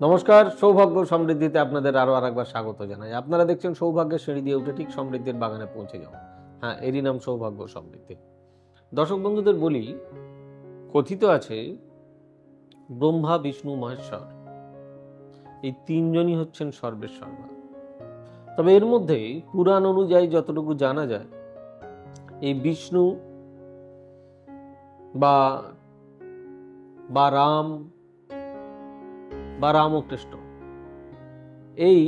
নমস্কার, সৌভাগ্য সমৃদ্ধিতে আপনাদের আরো আরেকবার স্বাগত জানাই। আপনারা দেখছেন সৌভাগ্যের সিঁড়ি দিয়ে উঠে ঠিক সমৃদ্ধির বাগানে পৌঁছে যাওয়া। হ্যাঁ, এরই নাম সৌভাগ্য সমৃদ্ধি। দর্শক বন্ধুদের বলি, কথিত আছে ব্রহ্মা, বিষ্ণু, মহেশ্বর এই তিনজনই হচ্ছেন সর্বেশ্বর্বা। তবে এর মধ্যে পুরাণ অনুযায়ী যতটুকু জানা যায়, এই বিষ্ণু বা রাম বা রামকৃষ্ণ, এই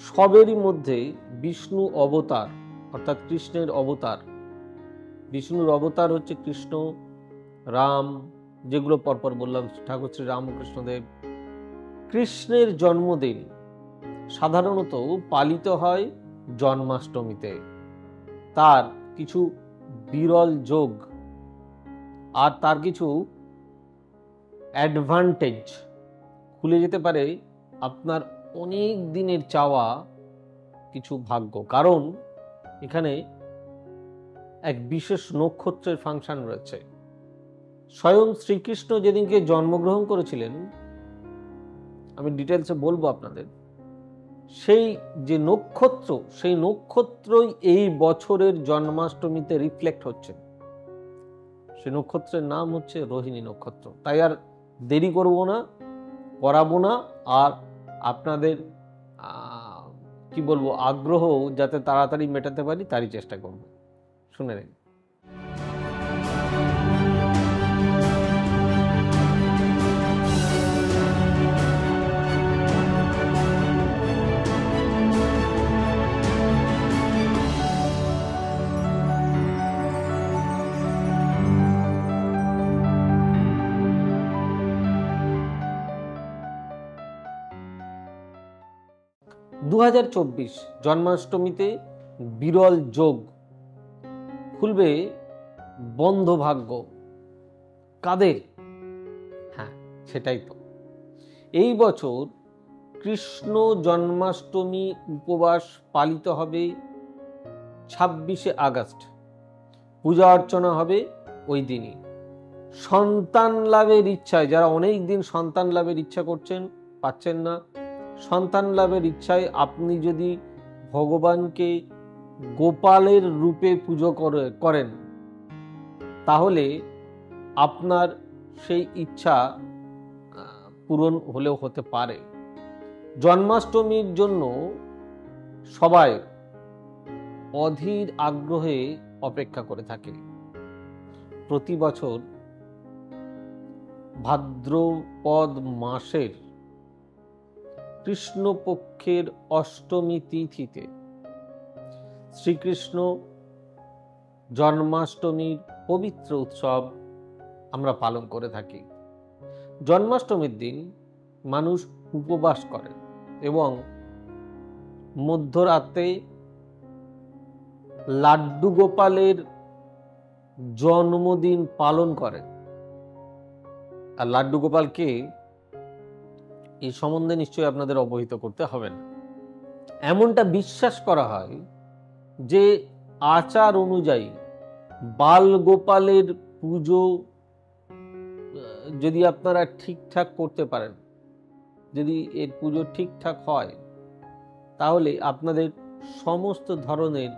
সবেরই মধ্যে বিষ্ণু অবতার অর্থাৎ কৃষ্ণের অবতার। বিষ্ণুর অবতার হচ্ছে কৃষ্ণ, রাম, যেগুলো পরপর বললাম, ঠাকুর শ্রী রামকৃষ্ণদেব। কৃষ্ণের জন্মদিন সাধারণত পালিত হয় জন্মাষ্টমীতে। তার কিছু বিরল যোগ আর তার কিছু অ্যাডভান্টেজ খুলে যেতে পারে আপনার অনেক দিনের চাওয়া কিছু ভাগ্য। কারণ এখানে এক বিশেষ নক্ষত্রের ফাংশন রয়েছে। স্বয়ং শ্রীকৃষ্ণ যেদিনকে জন্মগ্রহণ করেছিলেন, আমি ডিটেলসে বলবো আপনাদের, সেই যে নক্ষত্র, সেই নক্ষত্রই এই বছরের জন্মাষ্টমীতে রিফ্লেক্ট হচ্ছে। সেই নক্ষত্রের নাম হচ্ছে রোহিণী নক্ষত্র। তাই আর দেরি করব না, করাবো না, আর আপনাদের কি বলবো, আগ্রহ যাতে তাড়াতাড়ি মেটাতে পারি তারই চেষ্টা করব। শুনে নিন। 2024 জন্মাষ্টমীতে বিরল যোগ খুলবে। বন্ধ ভাগ্য কাদের? হ্যাঁ, সেটাই তো। এই বছর কৃষ্ণ জন্মাষ্টমী উপবাস পালিত হবে 26শে আগস্ট। পূজা অর্চনা হবে ওই দিনই। সন্তান লাভের ইচ্ছায়, যারা অনেক দিন সন্তান লাভের ইচ্ছা করছেন, পাচ্ছেন না, সন্তান লাভের ইচ্ছায় আপনি যদি ভগবানকে গোপালের রূপে পুজো করেন, তাহলে আপনার সেই ইচ্ছা পূরণ হলেও হতে পারে। জন্মাষ্টমীর জন্য সবাই অধীর আগ্রহে অপেক্ষা করে থাকে। প্রতি বছর ভাদ্রপদ মাসের কৃষ্ণপক্ষের অষ্টমী তিথিতে শ্রীকৃষ্ণ জন্মাষ্টমীর পবিত্র উৎসব আমরা পালন করে থাকি। জন্মাষ্টমীর দিন মানুষ উপবাস করে এবং মধ্যরাতে লাড্ডু গোপালের জন্মদিন পালন করে। আর লাড্ডু গোপালকে এই সম্বন্ধে নিশ্চয়ই আপনাদের অবহিত করতে হবে না। এমনটা বিশ্বাস করা হয় যে আচার অনুযায়ী বাল গোপালের পুজো যদি আপনারা ঠিকঠাক করতে পারেন, যদি এর পুজো ঠিকঠাক হয়, তাহলে আপনাদের সমস্ত ধরনের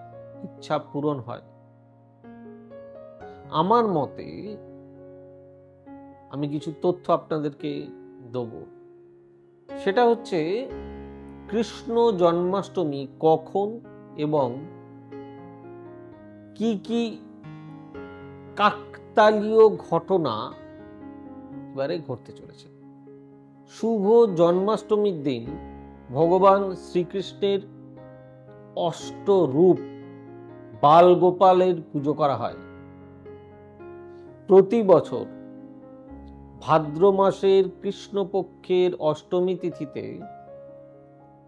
ইচ্ছা পূরণ হয়। আমার মতে আমি কিছু তথ্য আপনাদেরকে দেব। সেটা হচ্ছে কৃষ্ণ জন্মাষ্টমী কখন এবং কি কি কাকতালীয় ঘটনা এবারে ঘটতে চলেছে। শুভ জন্মাষ্টমীর দিন ভগবান শ্রীকৃষ্ণের অষ্টরূপ বালগোপালের পুজো করা হয়। প্রতি বছর ভাদ্র মাসের কৃষ্ণপক্ষের অষ্টমী তিথিতে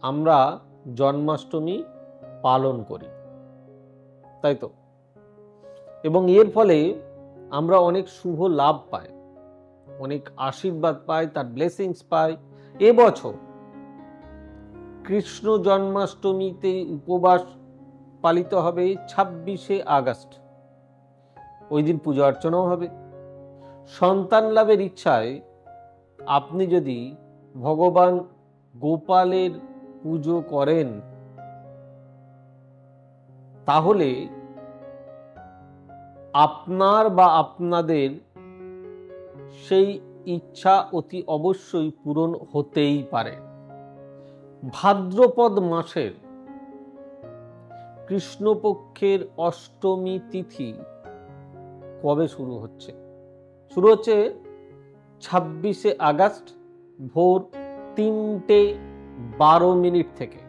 আমরা জন্মাষ্টমী পালন করি, তাই তো? এবং এর ফলে আমরা অনেক শুভ লাভ পাই, অনেক আশীর্বাদ পাই, তার ব্লেসিংস পাই। এবছর কৃষ্ণ জন্মাষ্টমীতে উপবাস পালিত হবে 26শে আগস্ট। ওই দিন পূজা অর্চনাও হবে। সন্তান লাভের ইচ্ছায় আপনি যদি ভগবান গোপালের পুজো করেন, তাহলে আপনার বা আপনাদের সেই ইচ্ছা অতি অবশ্যই পূরণ হতেই পারে। ভাদ্রপদ মাসের কৃষ্ণপক্ষের অষ্টমী তিথি কবে শুরু হচ্ছে? শুরু হচ্ছে 26শে আগস্ট ভোর 3:12 থেকে।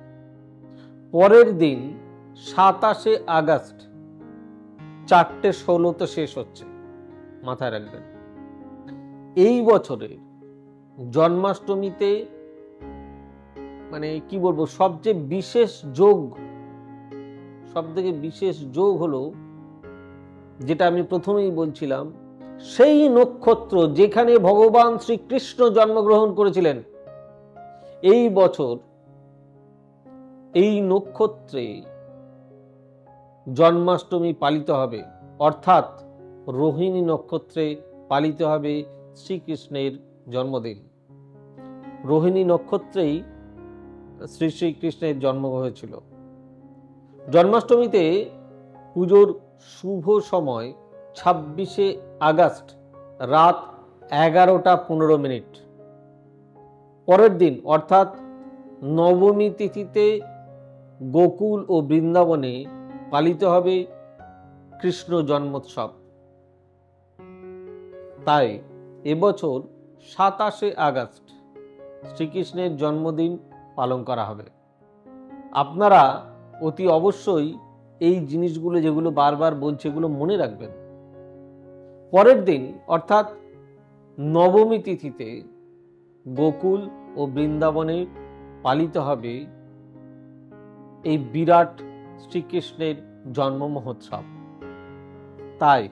পরের দিন 27শে আগস্ট 4:16 শেষ হচ্ছে। মাথায় রাখবেন, এই বছরের জন্মাষ্টমীতে মানে কি বলবো, সবচেয়ে বিশেষ যোগ, সবথেকে বিশেষ যোগ হলো যেটা আমি প্রথমেই বলছিলাম, সেই নক্ষত্র যেখানে ভগবান শ্রীকৃষ্ণ জন্মগ্রহণ করেছিলেন, এই বছর এই নক্ষত্রে জন্মাষ্টমী পালিত হবে, অর্থাৎ রোহিণী নক্ষত্রে পালিত হবে শ্রীকৃষ্ণের জন্মদিন। রোহিণী নক্ষত্রেই শ্রীকৃষ্ণের জন্ম হয়েছিল। জন্মাষ্টমীতে পুজোর শুভ সময় 26শে আগস্ট রাত 11:15। পরের দিন অর্থাৎ নবমী তিথিতে গোকুল ও বৃন্দাবনে পালিত হবে কৃষ্ণ জন্মোৎসব। তাই এবছর 27শে আগস্ট শ্রীকৃষ্ণের জন্মদিন পালন করা হবে। আপনারা অতি অবশ্যই এই জিনিসগুলো, যেগুলো বারবার বলছে, এগুলো মনে রাখবেন। পরের দিন অর্থাৎ নবমী তিথিতে গোকুল ও বৃন্দাবনে পালিত হবে এই বিরাট শ্রীকৃষ্ণের জন্ম মহোৎসব। তাই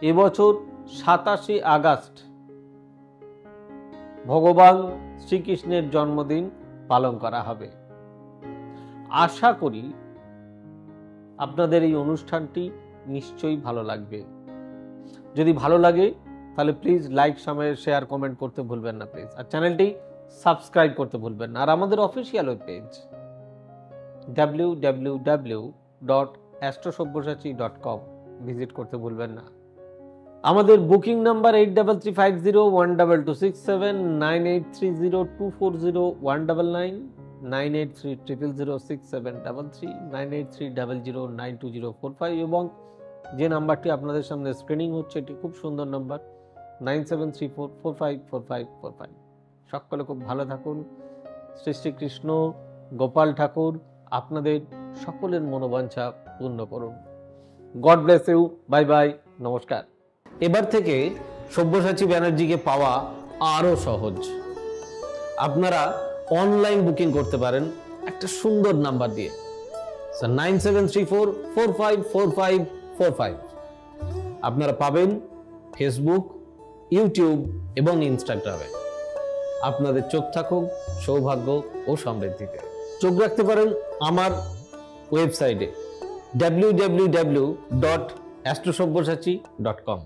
এবছর 27শে আগস্ট ভগবান শ্রীকৃষ্ণের জন্মদিন পালন করা হবে। আশা করি আপনাদের এই অনুষ্ঠানটি নিশ্চয়ই ভালো লাগবে। যদি ভালো লাগে তাহলে প্লিজ লাইক, শেয়ার, কমেন্ট করতে ভুলবেন না প্লিজ। আর চ্যানেলটি সাবস্ক্রাইব করতে ভুলবেন না। আর আমাদের official web page www.astrosavysachi.com visit করতে ভুলবেন না। আমাদের বুকিং নাম্বার 83501226 9830240199 9830006733 9830092045 এবং যে নাম্বারটি আপনাদের সামনে স্ক্রিনিং হচ্ছে, এটি খুব সুন্দর নাম্বার 9734454545। সকলে খুব ভালো থাকুন। শ্রী শ্রীকৃষ্ণ গোপাল ঠাকুর আপনাদের সকলের মনোবাঞ্ছা পূর্ণ করুন। God bless you. Bye bye, নমস্কার। এবার থেকে সব্যসাচী ব্যানার্জিকে পাওয়া আরো সহজ। আপনারা অনলাইন বুকিং করতে পারেন একটা সুন্দর নাম্বার দিয়ে, 9734454545। আপনারা পাবেন ফেসবুক, ইউটিউব এবং ইনস্টাগ্রামে। আপনাদের চোখ থাকুক সৌভাগ্য ও সমৃদ্ধিতে। চোখ রাখতে পারেন আমার ওয়েবসাইটে www.astrosavysachi.com।